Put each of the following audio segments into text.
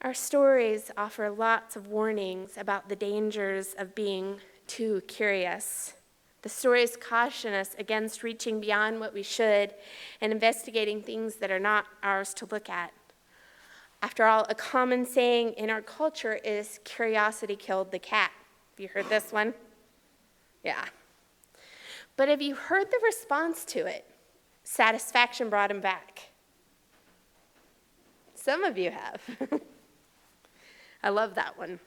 Our stories offer lots of warnings about the dangers of being too curious. The stories caution us against reaching beyond what we should and investigating things that are not ours to look at. After all, a common saying in our culture is curiosity killed the cat. Have you heard this one? Yeah. But have you heard the response to it? Satisfaction brought him back. Some of you have. I love that one.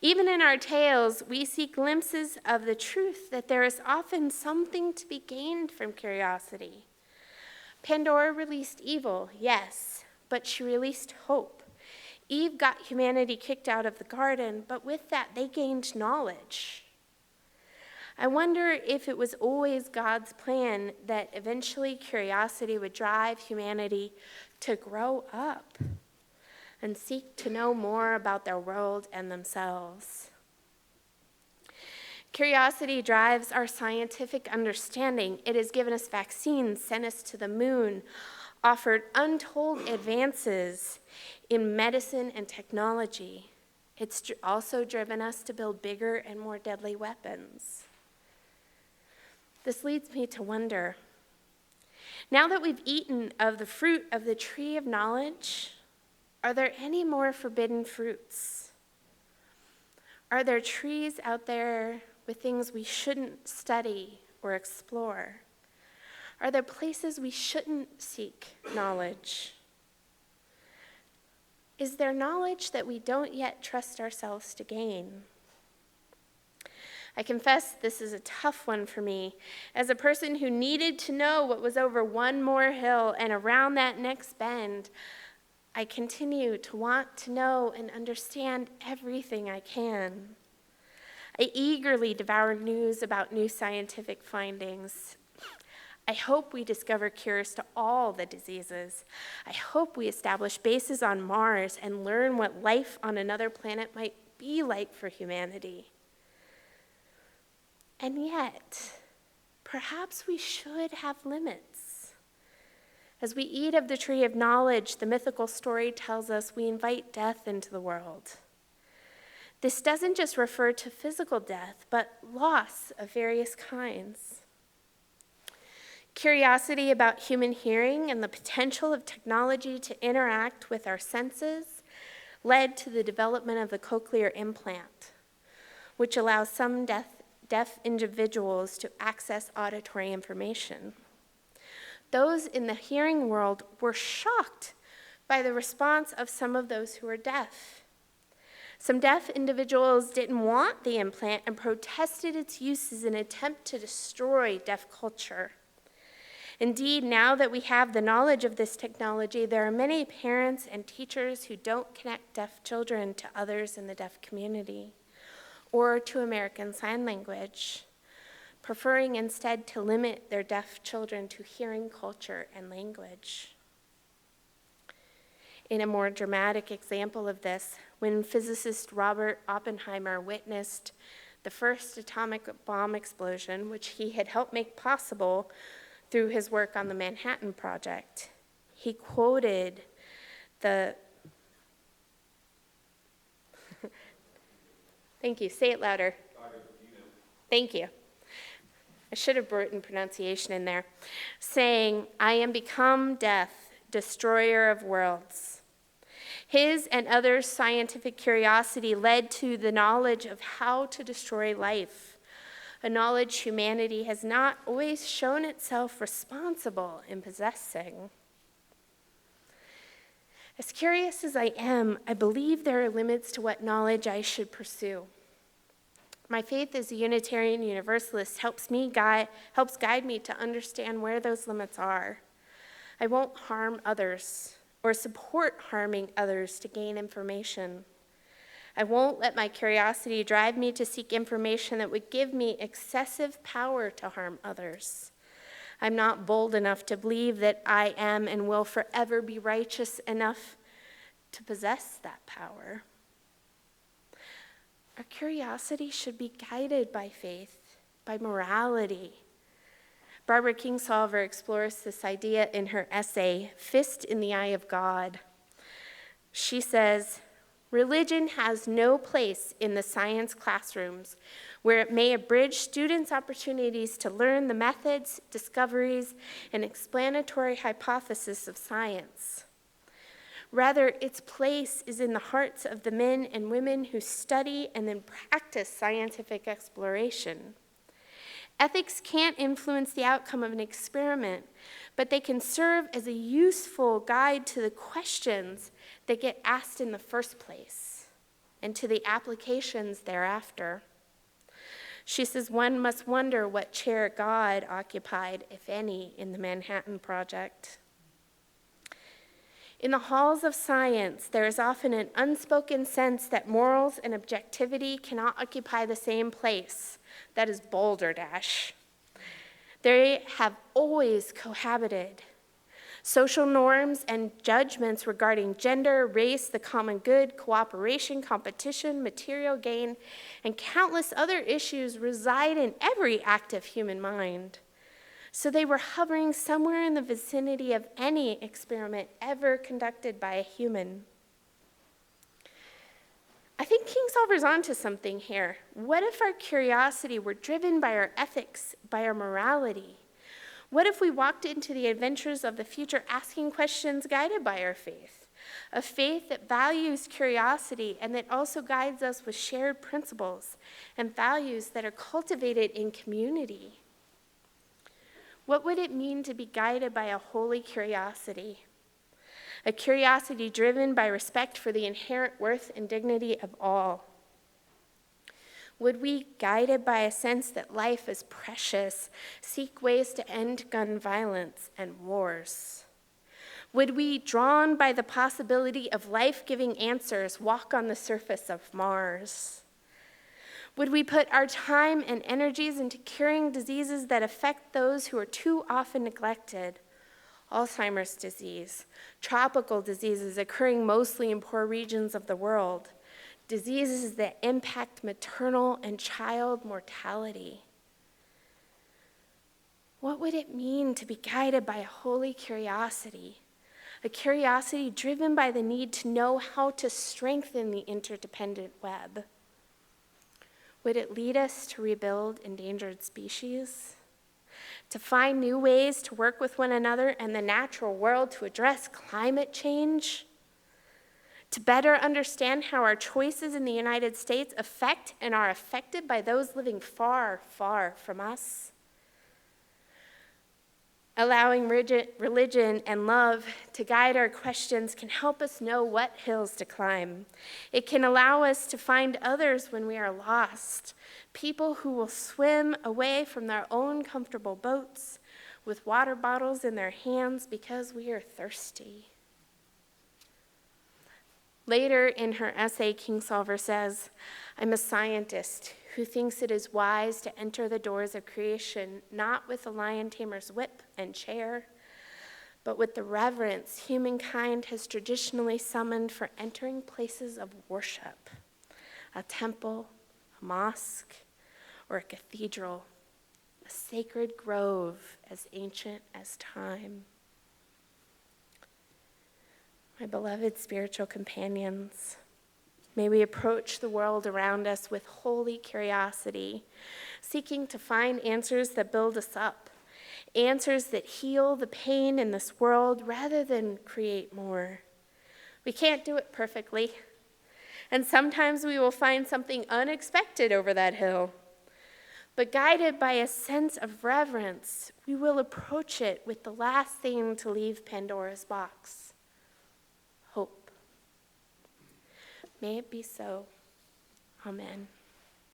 Even in our tales, we see glimpses of the truth that there is often something to be gained from curiosity. Pandora released evil, yes, but she released hope. Eve got humanity kicked out of the garden, but with that, they gained knowledge. I wonder if it was always God's plan that eventually curiosity would drive humanity to grow up and seek to know more about their world and themselves. Curiosity drives our scientific understanding. It has given us vaccines, sent us to the moon, offered untold advances in medicine and technology. It's also driven us to build bigger and more deadly weapons. This leads me to wonder, now that we've eaten of the fruit of the tree of knowledge, are there any more forbidden fruits? Are there trees out there with things we shouldn't study or explore? Are there places we shouldn't seek knowledge? Is there knowledge that we don't yet trust ourselves to gain? I confess this is a tough one for me. As a person who needed to know what was over one more hill and around that next bend, I continue to want to know and understand everything I can. I eagerly devour news about new scientific findings. I hope we discover cures to all the diseases. I hope we establish bases on Mars and learn what life on another planet might be like for humanity. And yet, perhaps we should have limits. As we eat of the tree of knowledge, the mythical story tells us we invite death into the world. This doesn't just refer to physical death, but loss of various kinds. Curiosity about human hearing and the potential of technology to interact with our senses led to the development of the cochlear implant, which allows some deaf individuals to access auditory information. Those in the hearing world were shocked by the response of some of those who are deaf. Some deaf individuals didn't want the implant and protested its use as an attempt to destroy deaf culture. Indeed, now that we have the knowledge of this technology, there are many parents and teachers who don't connect deaf children to others in the deaf community or to American Sign Language, preferring instead to limit their deaf children to hearing culture and language. In a more dramatic example of this, when physicist Robert Oppenheimer witnessed the first atomic bomb explosion, which he had helped make possible through his work on the Manhattan Project, he quoted the Thank you. Say it louder. Thank you. I should have written pronunciation in there. Saying, "I am become death, destroyer of worlds." His and others' scientific curiosity led to the knowledge of how to destroy life, a knowledge humanity has not always shown itself responsible in possessing. As curious as I am, I believe there are limits to what knowledge I should pursue. My faith as a Unitarian Universalist helps guide me to understand where those limits are. I won't harm others or support harming others to gain information. I won't let my curiosity drive me to seek information that would give me excessive power to harm others. I'm not bold enough to believe that I am and will forever be righteous enough to possess that power. Our curiosity should be guided by faith, by morality. Barbara Kingsolver explores this idea in her essay, Fist in the Eye of God. She says, religion has no place in the science classrooms where it may abridge students' opportunities to learn the methods, discoveries, and explanatory hypotheses of science. Rather, its place is in the hearts of the men and women who study and then practice scientific exploration. Ethics can't influence the outcome of an experiment, but they can serve as a useful guide to the questions that get asked in the first place and to the applications thereafter. She says one must wonder what chair God occupied, if any, in the Manhattan Project. In the halls of science, there is often an unspoken sense that morals and objectivity cannot occupy the same place. That is balderdash. They have always cohabited. Social norms and judgments regarding gender, race, the common good, cooperation, competition, material gain, and countless other issues reside in every active human mind. So they were hovering somewhere in the vicinity of any experiment ever conducted by a human. I think Kingsolver's onto something here. What if our curiosity were driven by our ethics, by our morality? What if we walked into the adventures of the future asking questions guided by our faith? A faith that values curiosity and that also guides us with shared principles and values that are cultivated in community. What would it mean to be guided by a holy curiosity? A curiosity driven by respect for the inherent worth and dignity of all. Would we, guided by a sense that life is precious, seek ways to end gun violence and wars? Would we, drawn by the possibility of life-giving answers, walk on the surface of Mars? Would we put our time and energies into curing diseases that affect those who are too often neglected? Alzheimer's disease, tropical diseases occurring mostly in poor regions of the world, diseases that impact maternal and child mortality. What would it mean to be guided by a holy curiosity? A curiosity driven by the need to know how to strengthen the interdependent web. Would it lead us to rebuild endangered species? To find new ways to work with one another and the natural world to address climate change? To better understand how our choices in the United States affect and are affected by those living far, far from us? Allowing religion and love to guide our questions can help us know what hills to climb. It can allow us to find others when we are lost, people who will swim away from their own comfortable boats with water bottles in their hands because we are thirsty. Later in her essay, Kingsolver says, I'm a scientist who thinks it is wise to enter the doors of creation not with a lion tamer's whip and chair, but with the reverence humankind has traditionally summoned for entering places of worship, a temple, a mosque, or a cathedral, a sacred grove as ancient as time. My beloved spiritual companions, may we approach the world around us with holy curiosity, seeking to find answers that build us up, answers that heal the pain in this world rather than create more. We can't do it perfectly, and sometimes we will find something unexpected over that hill. But guided by a sense of reverence, we will approach it with the last thing to leave Pandora's box: hope. May it be so. Amen.